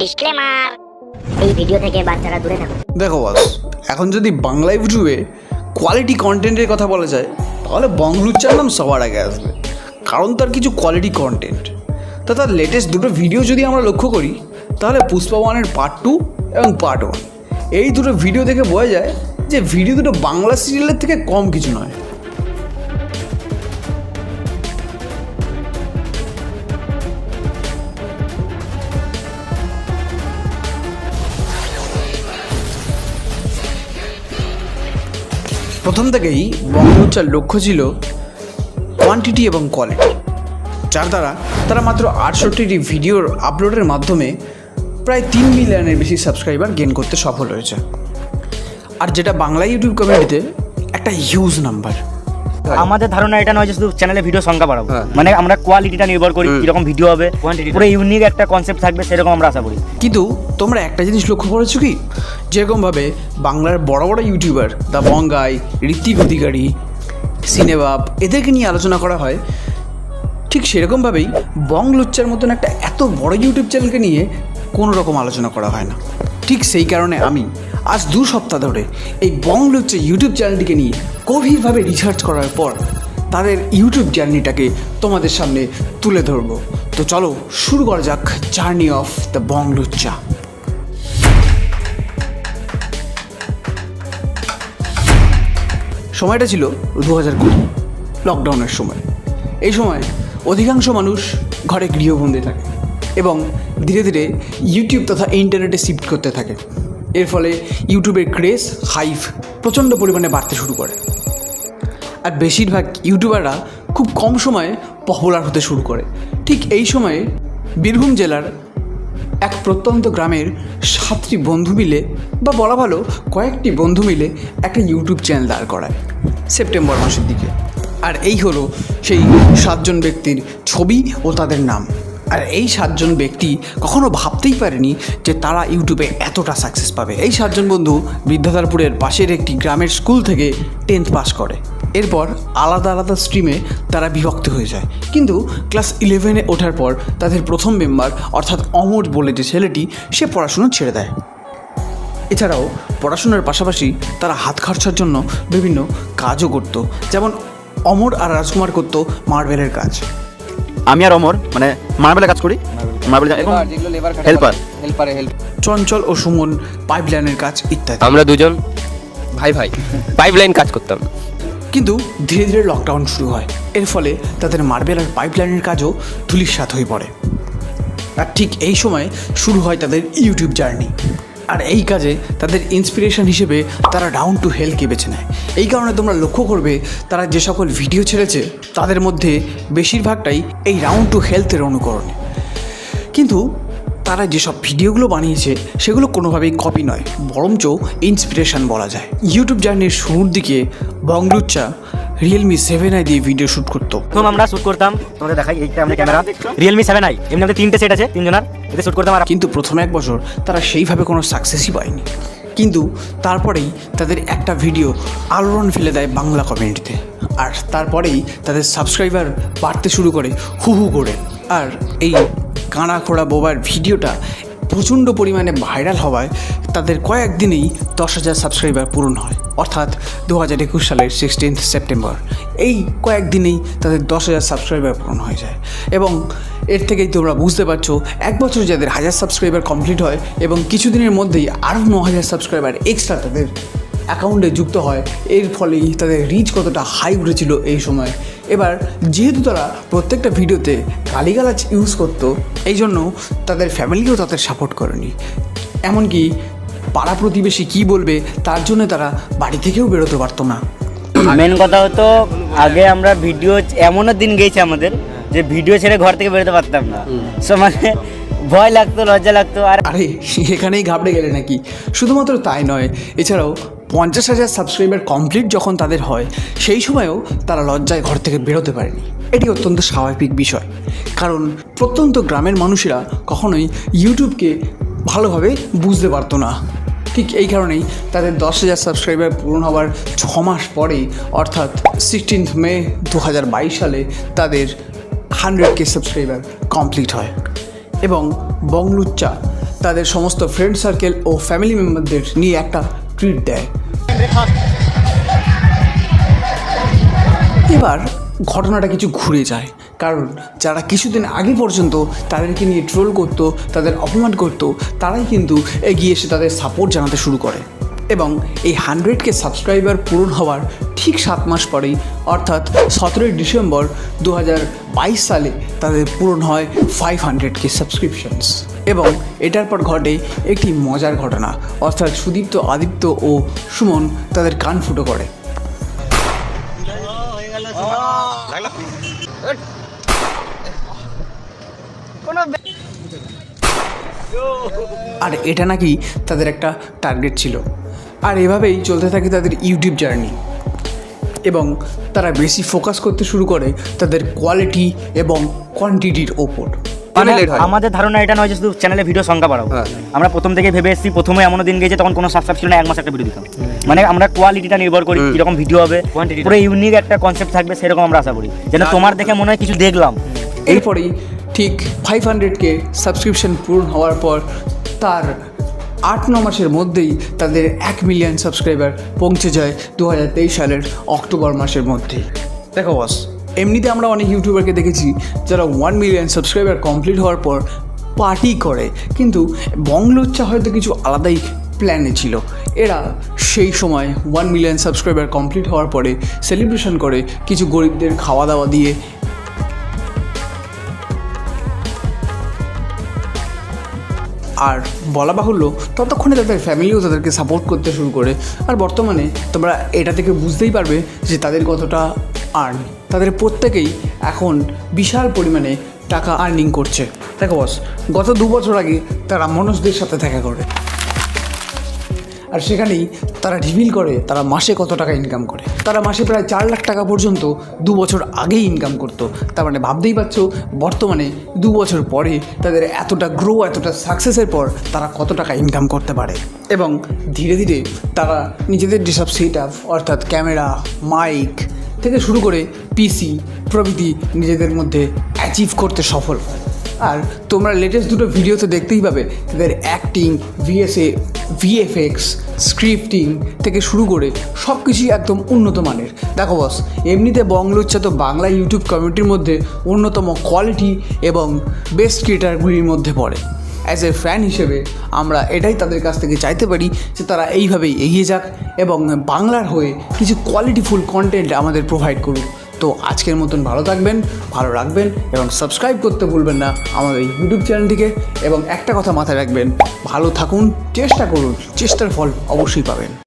Disclaimer, এই video থেকে বাচ্চারা দূরে থাকুন। দেখো বস, এখন যদি বাংলা ইউটিউবে কোয়ালিটি কন্টেন্টের কথা বলা যায় তাহলে বংলুচ্চার নাম সবার আগে আসবে, কারণ তার কিছু কোয়ালিটি কন্টেন্ট। তার লেটেস্ট দুটো ভিডিও যদি আমরা লক্ষ্য করি তাহলে পুষ্পা 1-এর পার্ট 2 এবং পার্ট 1, এই দুটো ভিডিও দেখে বোঝা যায় যে ভিডিও দুটো বাংলা সিরিয়ালের থেকে কম কিছু নয়। প্রথম থেকেই বংলুচ্চার লক্ষ্য ছিল কোয়ান্টিটি এবং কোয়ালিটি, যার দ্বারা তারা মাত্র 68টি ভিডিওর আপলোডের মাধ্যমে প্রায় 3 মিলিয়নের বেশি সাবস্ক্রাইবার গেইন করতে সফল হয়েছে, আর যেটা বাংলা ইউটিউব কমিউনিটিতে একটা হিউজ নাম্বার। আমাদের ধারণা এটা নয় যে শুধু চ্যানেলে ভিডিও সংখ্যা বাড়াবো, মানে আমরা কোয়ালিটিটা নির্ভর করি, কিরকম ভিডিও হবে, পুরো ইউনিক একটা কনসেপ্ট থাকবে, সেরকম আমরা আশা করি। কিন্তু তোমরা একটা জিনিস লক্ষ্য করেছো কি, যেরকমভাবে বাংলার বড় বড় ইউটিউবার দ্য বঙ্গাই, ঋত্বিক অধিকারী, সিনেবাব এদেরকে নিয়ে আলোচনা করা হয়, ঠিক সেরকমভাবেই বংলুচ্চার মতন একটা এত বড় ইউটিউব চ্যানেলকে নিয়ে কোনো রকম আলোচনা করা হয় না। ঠিক সেই কারণে আমি আজ 2 সপ্তাহ ধরে এই বংলুচ্চা ইউটিউব চ্যানেলটিকে নিয়ে গভীরভাবে রিসার্চ করার পর তাদের ইউটিউব জার্নিটাকে তোমাদের সামনে তুলে ধরবো। তো চলো শুরু করা যাক জার্নি অফ দ্য বংলুচ্চা। সময়টা ছিল 2020 লকডাউনের সময়। এই সময় অধিকাংশ মানুষ ঘরে গৃহবন্দী থাকে এবং ধীরে ধীরে ইউটিউব তথা ইন্টারনেটে শিফট করতে থাকে। এর ফলে ইউটিউবের ক্রেজ হাইপ প্রচণ্ড পরিমাণে বাড়তে শুরু করে, আর বেশিরভাগ ইউটিউবাররা খুব কম সময়ে পপুলার হতে শুরু করে। ঠিক এই সময়ে বীরভূম জেলার এক প্রত্যন্ত গ্রামের 7টি বন্ধু মিলে, বা বলা ভালো কয়েকটি বন্ধু মিলে একটা ইউটিউব চ্যানেল দাঁড় করায় সেপ্টেম্বর মাসের দিকে। আর এই হলো সেই 7 জন ব্যক্তির ছবি ও তাদের নাম। আর এই 7 জন ব্যক্তি কখনো ভাবতেই পারেনি যে তারা ইউটিউবে এতটা সাকসেস পাবে। এই 7 জন বন্ধু বিদ্যাধরপুরের পাশের একটি গ্রামের স্কুল থেকে 10th পাস করে। এরপর আলাদা আলাদা স্ট্রিমে তারা বিভক্ত হয়ে যায়, কিন্তু ক্লাস 11-এ ওঠার পর তাদের প্রথম মেম্বার অর্থাৎ অমর বলে যে ছেলেটি, সে পড়াশুনো ছেড়ে দেয়। এছাড়াও পড়াশোনার পাশাপাশি তারা হাত খরচার জন্য বিভিন্ন কাজও করতো, যেমন অমর আর রাজকুমার করতো মার্বেলের কাজ। আমি আর অমর মানে মার্বেলের কাজ করি, মার্বেল হেল্পার, চঞ্চল ও সুমন পাইপলাইনের কাজ ইত্যাদি। আমরা দুজন ভাই পাইপলাইন কাজ করতাম। কিন্তু ধীরে ধীরে লকডাউন শুরু হয়, এর ফলে তাদের মার্বেল আর পাইপলাইনের কাজও ধূলিসাৎ হয়ে পড়ে। আর ঠিক এই সময় শুরু হয় তাদের ইউটিউব জার্নি। আর এই কাজে তাদের ইন্সপিরেশন হিসেবে তারা রাউন্ড টু হেলকে বেছে নেয়। এই কারণে তোমরা লক্ষ্য করবে তারা যে সকল ভিডিও ছেড়েছে তাদের মধ্যে বেশিরভাগটাই এই রাউন্ড টু হেলথের অনুকরণে। কিন্তু তারা যেসব ভিডিওগুলো বানিয়েছে সেগুলো কোনোভাবেই কপি নয়, বরঞ্চ ইন্সপিরেশন বলা যায়। ইউটিউব জার্নির শুরুর দিকে বংলুচ্চা রিয়েলমি 7i দিয়ে ভিডিও শ্যুট করতো। প্রথম আমরা শ্যুট করতাম, তোমাদের দেখাই, এইটা আমাদের ক্যামেরা রিয়েলমি 7i, এমনি আমাদের 3টে সেট আছে, 3 জনের, এতে শ্যুট করতাম। কিন্তু প্রথম 1 বছর তারা সেইভাবে কোনো সাকসেসই পায়নি। কিন্তু তারপরেই তাদের একটা ভিডিও আলোড়ন ফেলে দেয় বাংলা কমিউনিটিতে, আর তারপরেই তাদের সাবস্ক্রাইবার বাড়তে শুরু করে হু করে। আর এই কানা খোড়া বোবার ভিডিওটা প্রচণ্ড পরিমাণে ভাইরাল হওয়ায় তাদের কয়েকদিনেই 10,000 সাবস্ক্রাইবার পূরণ হয়, অর্থাৎ 2021 সালের 16 সেপ্টেম্বর। এই কয়েকদিনেই তাদের 10,000 সাবস্ক্রাইবার পূরণ হয়ে যায়, এবং এর থেকেই তোমরা বুঝতে পারছো 1 বছর যাদের 1000 সাবস্ক্রাইবার কমপ্লিট হয় এবং কিছুদিনের মধ্যেই আরও 9,000 সাবস্ক্রাইবার এক্সট্রা তাদের অ্যাকাউন্টে যুক্ত হয়। এর ফলেই তাদের রিচ কতটা হাই উঠেছিল এই সময়। এবার যেহেতু তারা প্রত্যেকটা ভিডিওতে গালিগালাজ ইউজ করতো, এই জন্য তাদের ফ্যামিলিও তাদের সাপোর্ট করেনি। এমনকি পাড়া প্রতিবেশী কী বলবে তার জন্য তারা বাড়ি থেকেও বেরোতে পারতো না। মেন কথা হতো, আগে আমরা ভিডিও, এমনও দিন গেছে আমাদের যে ভিডিও ছেড়ে ঘর থেকে বেরোতে পারতাম না, সো মানে ভয় লাগতো, লজ্জা লাগতো। আর আরে এখানেই ঘাবড়ে গেলে নাকি? শুধুমাত্র তাই নয়, এছাড়াও 50,000 সাবস্ক্রাইবার কমপ্লিট যখন তাদের হয়, সেই সময়েও তারা লজ্জায় ঘর থেকে বেরোতে পারেনি। এটি অত্যন্ত স্বাভাবিক বিষয়, কারণ প্রত্যন্ত গ্রামের মানুষেরা কখনোই ইউটিউবকে ভালোভাবে বুঝতে পারতো না। ঠিক এই কারণেই তাদের 10,000 সাবস্ক্রাইবার পূরণ হওয়ার 6 মাস পরেই, অর্থাৎ 16 মে 2022 সালে তাদের 100K সাবস্ক্রাইবার কমপ্লিট হয় এবং বংলুচ্চা তাদের সমস্ত ফ্রেন্ড সার্কেল ও ফ্যামিলি মেম্বারদের নিয়ে একটা ট্রিট দেয়। এবার ঘটনাটা কিছু ঘুরে যায়, কারণ যারা কিছুদিন আগে পর্যন্ত তাদেরকে নিয়ে ট্রোল করতো, তাদের অপমান করতো, তারাই কিন্তু এগিয়ে এসে তাদের সাপোর্ট জানাতে শুরু করে। এবং এই 100K সাবস্ক্রাইবার পূরণ হওয়ার ঠিক 7 মাস পরেই, অর্থাৎ 17 ডিসেম্বর 2022 সালে তাদের পূরণ হয় 500K সাবস্ক্রিপশনস। এবং এটার পর ঘটে একটি মজার ঘটনা, অর্থাৎ সুদীপ্ত, আদিত্য ও সুমন তাদের কান ফুটো করে। আর এটা নাকি তাদের একটা টার্গেট ছিল। আর এভাবেই চলতে থাকে তাদের ইউটিউব জার্নি, এবং তারা বেশি ফোকাস করতে শুরু করে তাদের কোয়ালিটি এবং কোয়ান্টিটির ওপর। মানে আমাদের ধারণা এটা নয় যে শুধু চ্যানেলে ভিডিও সংখ্যা বাড়াবো, আমরা প্রথম থেকে ভেবে এসেছি, প্রথমে এমন দিন গেছে তখন কোনো সাবস্ক্রাইব ছিল না, 1 মাস একটা ভিডিও দিতাম। মানে আমরা কোয়ালিটিটা নির্ভর করি, কিরকম ভিডিও হবে, পুরো ইউনিক একটা কনসেপ্ট থাকবে, সেরকম আমরা আশা করি, যেন তোমার দেখে মনে হয় কিছু দেখলাম। এরপরেই ঠিক 500K সাবস্ক্রিপশন পূরণ হওয়ার পর তার 8-9 মাসের মধ্যেই তাদের 1 মিলিয়ন সাবস্ক্রাইবার পৌঁছে যায় 2023 সালের অক্টোবর মাসের মধ্যেই। দেখো বস, এমনিতে আমরা অনেক ইউটিউবারকে দেখেছি যারা 1 মিলিয়ন সাবস্ক্রাইবার কমপ্লিট হওয়ার পর পার্টি করে, কিন্তু বংলোচ্চা হয়তো কিছু আলাদাই প্ল্যানে ছিল। এরা সেই সময় 1 মিলিয়ন সাবস্ক্রাইবার কমপ্লিট হওয়ার পরে সেলিব্রেশন করে কিছু গরিবদের খাওয়া দাওয়া দিয়ে। আর বলা বাহুল্য, ততক্ষণে তাদের ফ্যামিলিও তাদেরকে সাপোর্ট করতে শুরু করে। আর বর্তমানে তোমরা এটা থেকে বুঝতেই পারবে যে তাদের কতটা আর্ন। তাদের প্রত্যেকেই এখন বিশাল পরিমাণে টাকা আর্নিং করছে। দেখো বস, গত 2 বছর আগে তারা মনোজদের সাথে দেখা করে, আর সেখানেই তারা রিভিল করে তারা মাসে কত টাকা ইনকাম করে। তারা মাসে প্রায় 4 লাখ টাকা পর্যন্ত 2 বছর আগেই ইনকাম করতো। তার মানে ভাবতেই পারছো বর্তমানে 2 বছর পরে তাদের এতটা গ্রো, এতটা সাকসেসের পর তারা কত টাকা ইনকাম করতে পারে। এবং ধীরে ধীরে তারা নিজেদের যেসব সেট আপ, অর্থাৎ ক্যামেরা, মাইক থেকে শুরু করে পিসি প্রভৃতি নিজেদের মধ্যে অ্যাচিভ করতে সফল হয়। আর তোমরা লেটেস্ট 2টো ভিডিওতে দেখতেই পাবে তাদের অ্যাক্টিং, ভিএফএক্স, স্ক্রিপ্টিং থেকে শুরু করে সব কিছুই একদম উন্নত মানের। দেখো বস, এমনিতে বংলোচ্চা তো বাংলা ইউটিউব কমিউনিটির মধ্যে অন্যতম কোয়ালিটি এবং বেস্ট ক্রিয়েটারগুলির মধ্যে পড়ে। অ্যাজ এ ফ্যান হিসেবে আমরা এটাই তাদের কাছ থেকে চাইতে পারি যে তারা এইভাবেই এগিয়ে যাক এবং বাংলার হয়ে কিছু কোয়ালিটিফুল কন্টেন্ট আমাদের প্রোভাইড করুক। তো আজকের মতন ভালো থাকবেন, ভালো রাখবেন এবং সাবস্ক্রাইব করতে ভুলবেন না আমাদের ইউটিউব চ্যানেলটিকে। এবং একটা কথা মাথায় রাখবেন, ভালো থাকুন, চেষ্টা করুন, চেষ্টার ফল অবশ্যই পাবেন।